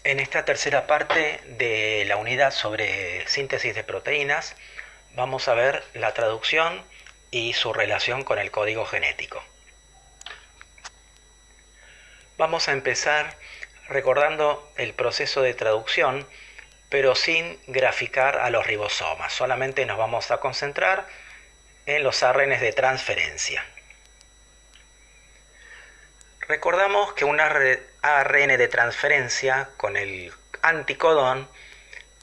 En esta tercera parte de la unidad sobre síntesis de proteínas, vamos a ver la traducción y su relación con el código genético. Vamos a empezar recordando el proceso de traducción, pero sin graficar a los ribosomas. Solamente nos vamos a concentrar en los ARNs de transferencia. Recordamos que un ARN de transferencia con el anticodón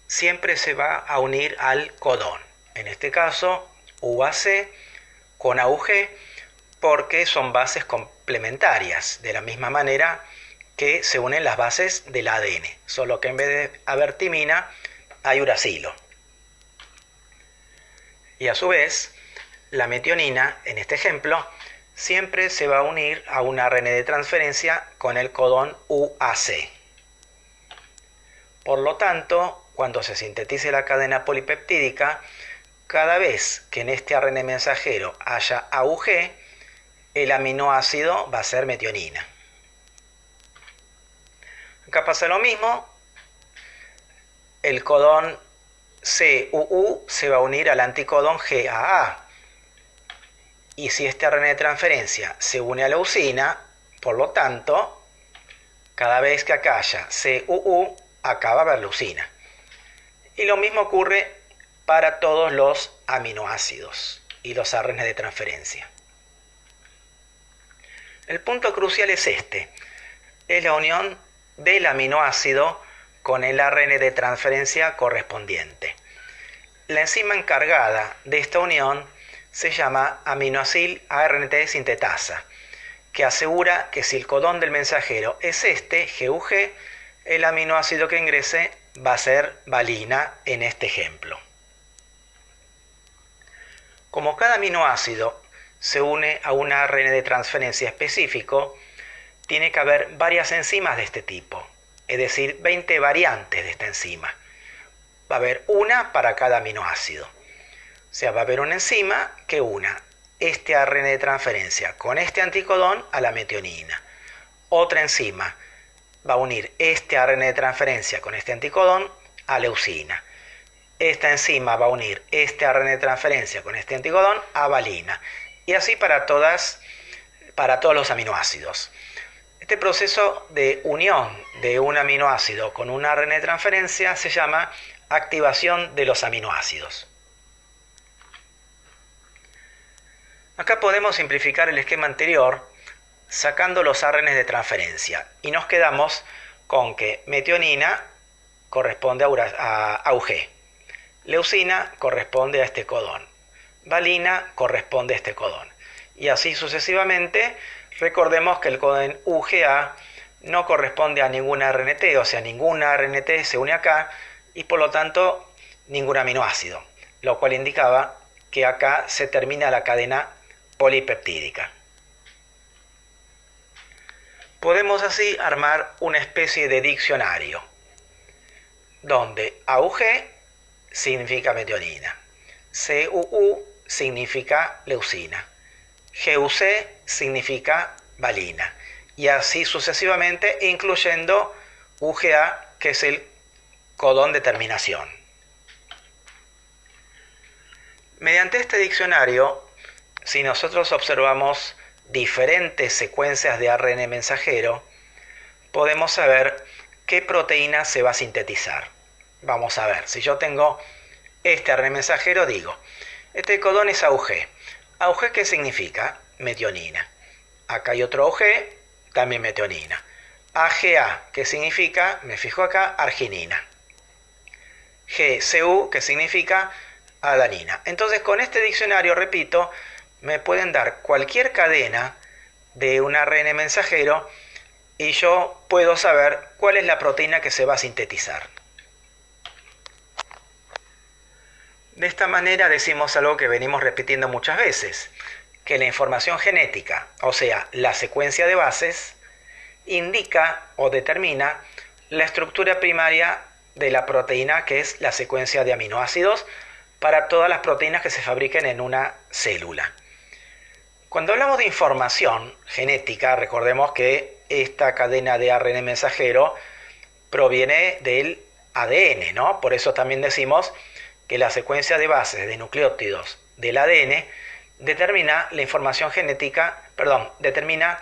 siempre se va a unir al codón. En este caso, UAC con AUG, porque son bases complementarias, de la misma manera que se unen las bases del ADN, solo que en vez de haber timina, hay uracilo. Y a su vez, la metionina, en este ejemplo, siempre se va a unir a un ARN de transferencia con el codón UAC. Por lo tanto, cuando se sintetice la cadena polipeptídica, cada vez que en este ARN mensajero haya AUG, el aminoácido va a ser metionina. Acá pasa lo mismo, el codón CUU se va a unir al anticodón GAA. Y si este ARN de transferencia se une a la leucina, por lo tanto, cada vez que acá haya CUU, acá va a haber leucina. Y lo mismo ocurre para todos los aminoácidos y los ARN de transferencia. El punto crucial es este, es la unión del aminoácido con el ARN de transferencia correspondiente. La enzima encargada de esta unión se llama aminoacil ARNT sintetasa, que asegura que si el codón del mensajero es este, GUG, el aminoácido que ingrese va a ser valina en este ejemplo. Como cada aminoácido se une a un ARN de transferencia específico, tiene que haber varias enzimas de este tipo, es decir, 20 variantes de esta enzima. Va a haber una para cada aminoácido. O sea, va a haber una enzima que una este ARN de transferencia con este anticodón a la metionina. Otra enzima va a unir este ARN de transferencia con este anticodón a leucina. Esta enzima va a unir este ARN de transferencia con este anticodón a valina. Y así para todos los aminoácidos. Este proceso de unión de un aminoácido con un ARN de transferencia se llama activación de los aminoácidos. Acá podemos simplificar el esquema anterior sacando los ARN de transferencia y nos quedamos con que metionina corresponde a AUG, leucina corresponde a este codón, valina corresponde a este codón y así sucesivamente. Recordemos que el codón UGA no corresponde a ningún ARNT, o sea, ningún ARNT se une acá y por lo tanto ningún aminoácido, lo cual indicaba que acá se termina la cadena polipeptídica. Podemos así armar una especie de diccionario, donde AUG significa metionina, CUU significa leucina, GUC significa valina, y así sucesivamente, incluyendo UGA, que es el codón de terminación. Mediante este diccionario, si nosotros observamos diferentes secuencias de ARN mensajero, podemos saber qué proteína se va a sintetizar. Vamos a ver, si yo tengo este ARN mensajero, digo, este codón es AUG. ¿AUG qué significa? Metionina. Acá hay otro AUG, también metionina. AGA, ¿qué significa? Me fijo acá, arginina. GCU, ¿qué significa? Alanina. Entonces, con este diccionario, repito, me pueden dar cualquier cadena de un ARN mensajero y yo puedo saber cuál es la proteína que se va a sintetizar. De esta manera decimos algo que venimos repitiendo muchas veces, que la información genética, o sea, la secuencia de bases, indica o determina la estructura primaria de la proteína, que es la secuencia de aminoácidos, para todas las proteínas que se fabriquen en una célula. Cuando hablamos de información genética, recordemos que esta cadena de ARN mensajero proviene del ADN, ¿no? Por eso también decimos que la secuencia de bases de nucleótidos del ADN determina la información genética, determina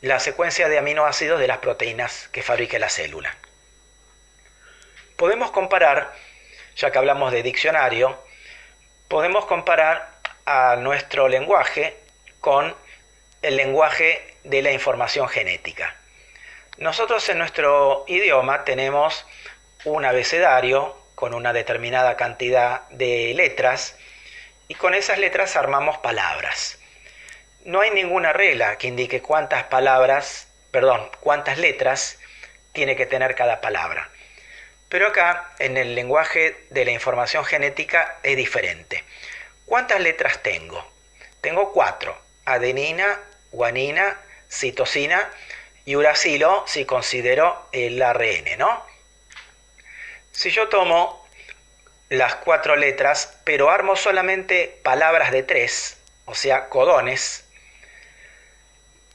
la secuencia de aminoácidos de las proteínas que fabrique la célula. Podemos comparar, ya que hablamos de diccionario, podemos comparar a nuestro lenguaje con el lenguaje de la información genética. Nosotros en nuestro idioma tenemos un abecedario con una determinada cantidad de letras y con esas letras armamos palabras. No hay ninguna regla que indique cuántas letras tiene que tener cada palabra. Pero acá, en el lenguaje de la información genética, es diferente. ¿Cuántas letras tengo? Tengo 4. Adenina, guanina, citosina y uracilo, si considero el ARN, ¿no? Si yo tomo las 4 letras, pero armo solamente palabras de 3, o sea, codones,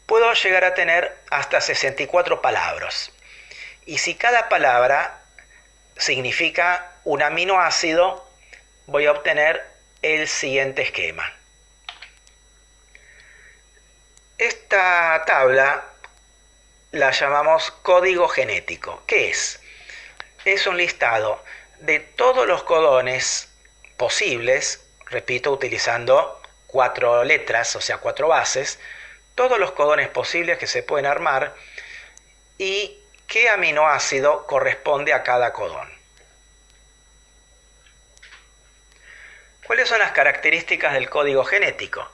puedo llegar a tener hasta 64 palabras. Y si cada palabra significa un aminoácido, voy a obtener el siguiente esquema. Esta tabla la llamamos código genético. ¿Qué es? Es un listado de todos los codones posibles, repito, utilizando 4 letras, o sea, 4 bases, todos los codones posibles que se pueden armar y qué aminoácido corresponde a cada codón. ¿Cuáles son las características del código genético?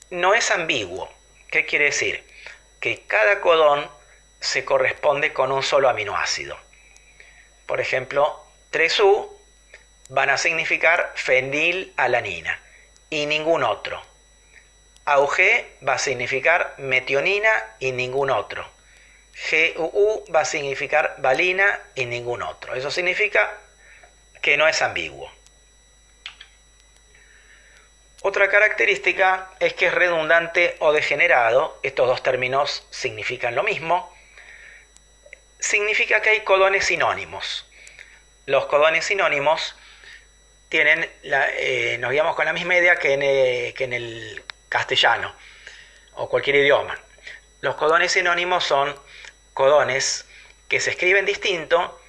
No es ambiguo. ¿Qué quiere decir? Que cada codón se corresponde con un solo aminoácido. Por ejemplo, 3U van a significar fenilalanina y ningún otro. AUG va a significar metionina y ningún otro. GUU va a significar valina y ningún otro. Eso significa que no es ambiguo. Otra característica es que es redundante o degenerado. Estos dos términos significan lo mismo. Significa que hay codones sinónimos. Los codones sinónimos tienen, nos guiamos con la misma idea que en el castellano o cualquier idioma. Los codones sinónimos son codones que se escriben distinto,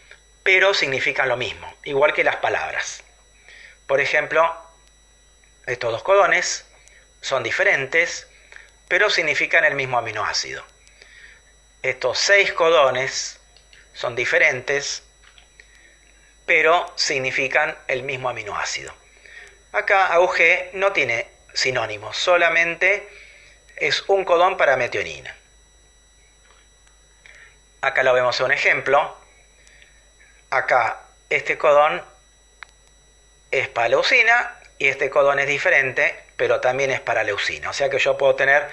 pero significan lo mismo, igual que las palabras. Por ejemplo, estos dos codones son diferentes, pero significan el mismo aminoácido. Estos 6 codones son diferentes, pero significan el mismo aminoácido. Acá AUG no tiene sinónimos, solamente es un codón para metionina. Acá lo vemos en un ejemplo. Acá este codón es para leucina y este codón es diferente, pero también es para leucina. O sea que yo puedo tener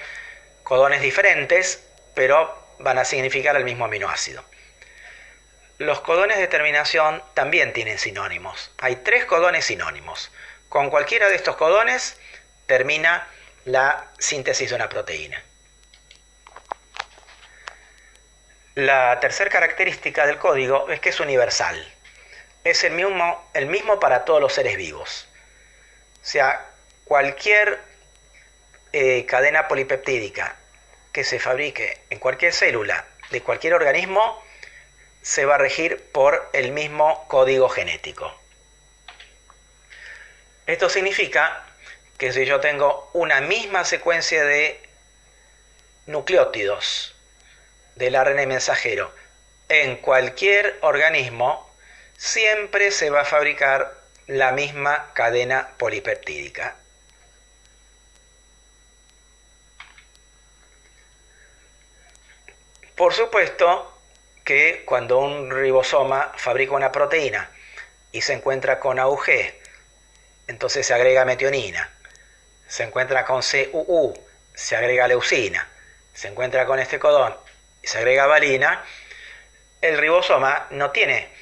codones diferentes, pero van a significar el mismo aminoácido. Los codones de terminación también tienen sinónimos. Hay 3 codones sinónimos. Con cualquiera de estos codones termina la síntesis de una proteína. La tercera característica del código es que es universal. Es el mismo para todos los seres vivos. O sea, cualquier cadena polipeptídica que se fabrique en cualquier célula de cualquier organismo se va a regir por el mismo código genético. Esto significa que si yo tengo una misma secuencia de nucleótidos del ARN mensajero en cualquier organismo, siempre se va a fabricar la misma cadena polipeptídica. Por supuesto que cuando un ribosoma fabrica una proteína y se encuentra con AUG, entonces se agrega metionina. Se encuentra con CUU, se agrega leucina. Se encuentra con este codón y se agrega valina. El ribosoma no tiene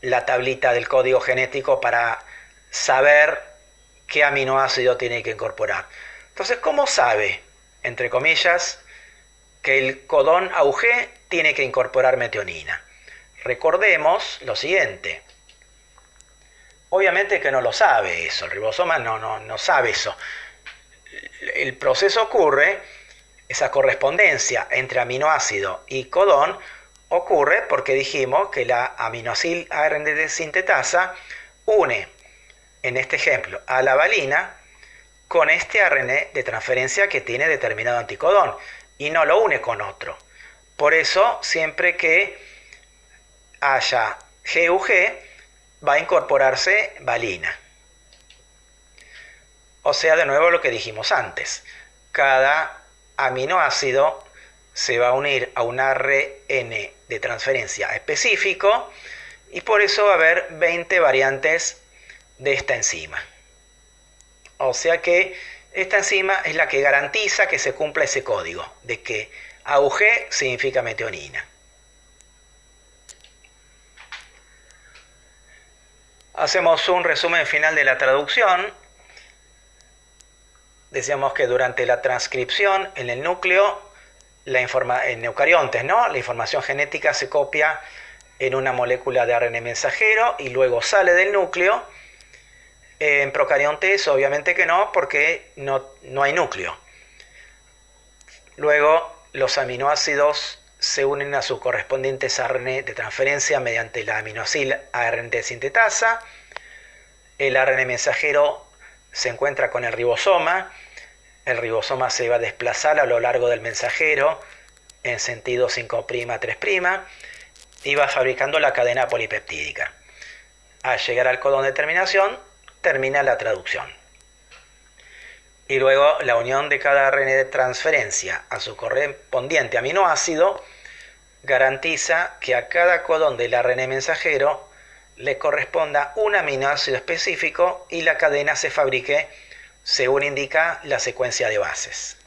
la tablita del código genético para saber qué aminoácido tiene que incorporar. Entonces, ¿cómo sabe, entre comillas, que el codón AUG tiene que incorporar metionina? recordemos lo siguiente. Obviamente que no lo sabe eso, el ribosoma no sabe eso. El proceso ocurre, esa correspondencia entre aminoácido y codón ocurre porque dijimos que la aminoacil ARN sintetasa une, en este ejemplo, a la valina con este ARN de transferencia que tiene determinado anticodón y no lo une con otro. Por eso, siempre que haya GUG, va a incorporarse valina. O sea, de nuevo lo que dijimos antes. Cada aminoácido se va a unir a un ARN de transferencia específico y por eso va a haber 20 variantes de esta enzima. O sea que esta enzima es la que garantiza que se cumpla ese código de que AUG significa metionina. Hacemos un resumen final de la traducción. Decíamos que durante la transcripción en el núcleo, en eucariontes, ¿no? La información genética se copia en una molécula de ARN mensajero y luego sale del núcleo. En procariontes obviamente que no, porque no hay núcleo. Luego los aminoácidos se unen a sus correspondientes ARN de transferencia mediante la aminoacil ARN sintetasa. El ARN mensajero se encuentra con el ribosoma. El ribosoma se va a desplazar a lo largo del mensajero en sentido 5', 3' y va fabricando la cadena polipeptídica. Al llegar al codón de terminación, termina la traducción. Y luego la unión de cada ARN de transferencia a su correspondiente aminoácido garantiza que a cada codón del ARN mensajero le corresponda un aminoácido específico y la cadena se fabrique según indica la secuencia de bases.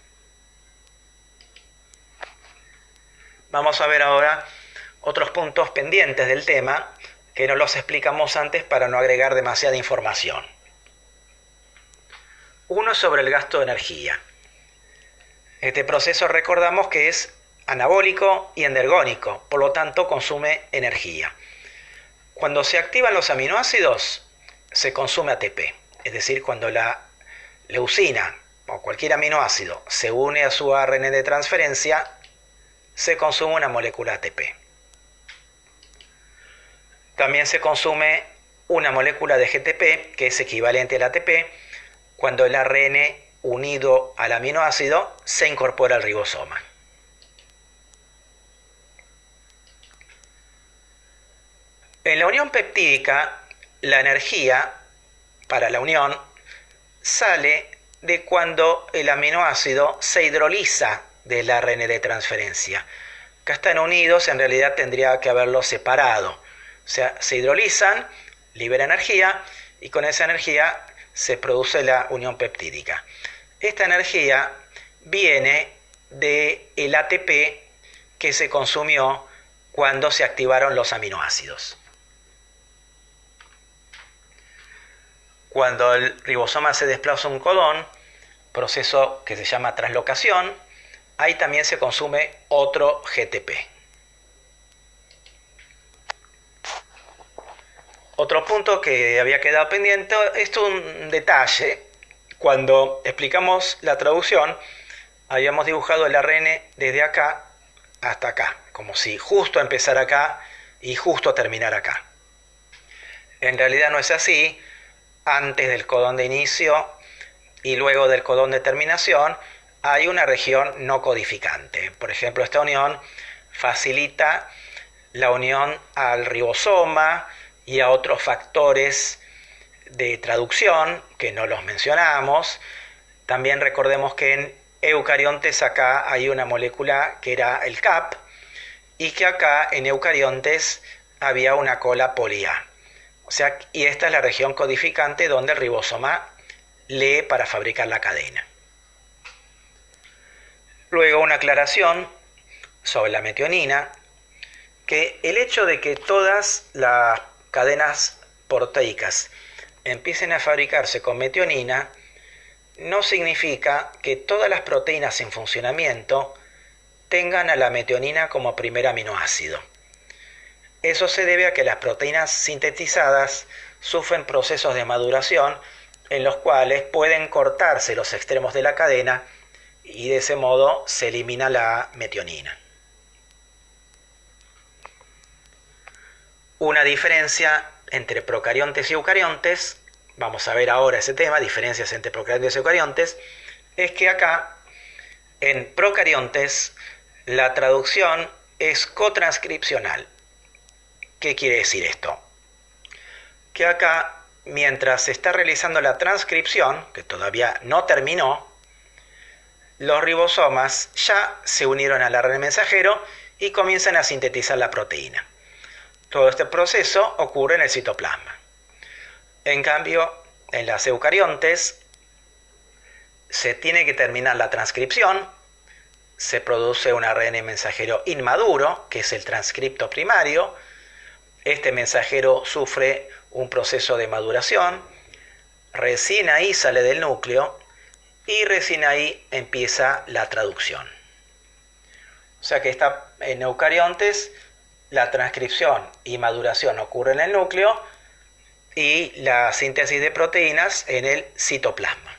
Vamos a ver ahora otros puntos pendientes del tema que no los explicamos antes para no agregar demasiada información. Uno sobre el gasto de energía. Este proceso recordamos que es anabólico y endergónico, por lo tanto consume energía. Cuando se activan los aminoácidos, se consume ATP, es decir, cuando la leucina o cualquier aminoácido se une a su ARN de transferencia, se consume una molécula ATP. También se consume una molécula de GTP, que es equivalente al ATP, cuando el ARN unido al aminoácido se incorpora al ribosoma. En la unión peptídica, la energía para la unión sale de cuando el aminoácido se hidroliza del ARN de transferencia. Acá están unidos, en realidad tendría que haberlos separado. O sea, se hidrolizan, libera energía y con esa energía se produce la unión peptídica. Esta energía viene del ATP que se consumió cuando se activaron los aminoácidos. Cuando el ribosoma se desplaza a un codón, proceso que se llama translocación, ahí también se consume otro GTP. Otro punto que había quedado pendiente es un detalle. Cuando explicamos la traducción, habíamos dibujado el ARN desde acá hasta acá, como si justo empezara acá y justo terminara acá. En realidad no es así. Antes del codón de inicio y luego del codón de terminación hay una región no codificante. Por ejemplo, esta unión facilita la unión al ribosoma y a otros factores de traducción que no los mencionamos. También recordemos que en eucariontes acá hay una molécula que era el CAP y que acá en eucariontes había una cola poli A. O sea, y esta es la región codificante donde el ribosoma lee para fabricar la cadena. Luego una aclaración sobre la metionina, que el hecho de que todas las cadenas proteicas empiecen a fabricarse con metionina no significa que todas las proteínas en funcionamiento tengan a la metionina como primer aminoácido. Eso se debe a que las proteínas sintetizadas sufren procesos de maduración en los cuales pueden cortarse los extremos de la cadena y de ese modo se elimina la metionina. Una diferencia entre procariontes y eucariontes, vamos a ver ahora ese tema, diferencias entre procariontes y eucariontes, es que acá en procariontes la traducción es cotranscripcional. ¿Qué quiere decir esto? Que acá, mientras se está realizando la transcripción, que todavía no terminó, los ribosomas ya se unieron al ARN mensajero y comienzan a sintetizar la proteína. Todo este proceso ocurre en el citoplasma. En cambio, en las eucariontes se tiene que terminar la transcripción, se produce un ARN mensajero inmaduro, que es el transcripto primario. Este mensajero sufre un proceso de maduración, recién ahí sale del núcleo y recién ahí empieza la traducción. O sea que en eucariontes la transcripción y maduración ocurre en el núcleo y la síntesis de proteínas en el citoplasma.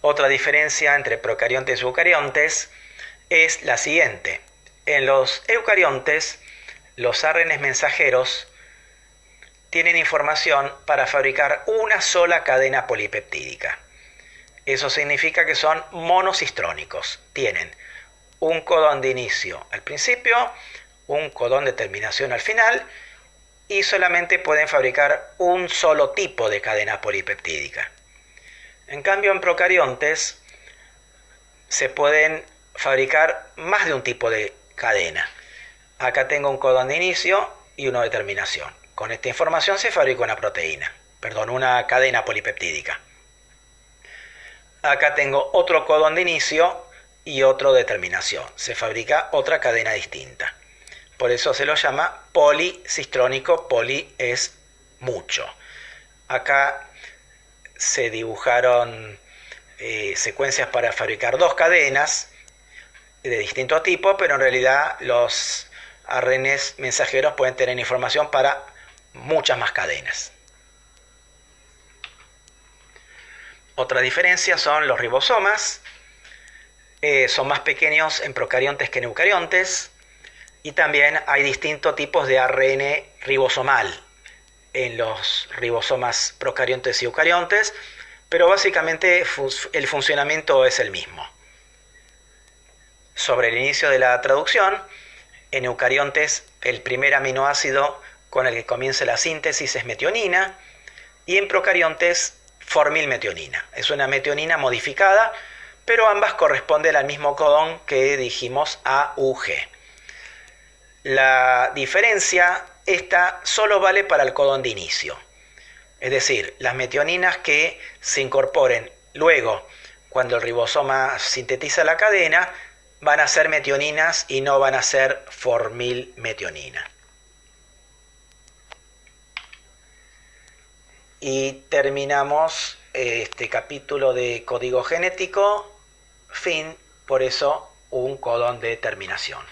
Otra diferencia entre procariontes y eucariontes es la siguiente. En los eucariontes, los ARN mensajeros tienen información para fabricar una sola cadena polipeptídica. Eso significa que son monosistrónicos. Tienen un codón de inicio al principio, un codón de terminación al final y solamente pueden fabricar un solo tipo de cadena polipeptídica. En cambio, en procariontes se pueden fabricar más de un tipo de cadena. Acá tengo un codón de inicio y uno de terminación. Con esta información se fabrica una cadena polipeptídica. Acá tengo otro codón de inicio y otro de terminación. Se fabrica otra cadena distinta. Por eso se lo llama policistrónico. Poli es mucho. Acá se dibujaron secuencias para fabricar dos cadenas de distinto tipo, pero en realidad los ARNs mensajeros pueden tener información para muchas más cadenas. Otra diferencia son los ribosomas. Son más pequeños en procariontes que en eucariontes. Y también hay distintos tipos de ARN ribosomal en los ribosomas procariontes y eucariontes, pero básicamente el funcionamiento es el mismo. Sobre el inicio de la traducción, en eucariontes el primer aminoácido con el que comienza la síntesis es metionina y en procariontes formilmetionina. Es una metionina modificada, pero ambas corresponden al mismo codón que dijimos AUG. La diferencia esta solo vale para el codón de inicio. Es decir, las metioninas que se incorporen luego cuando el ribosoma sintetiza la cadena van a ser metioninas y no van a ser formilmetionina. Y terminamos este capítulo de código genético. Fin, por eso un codón de terminación.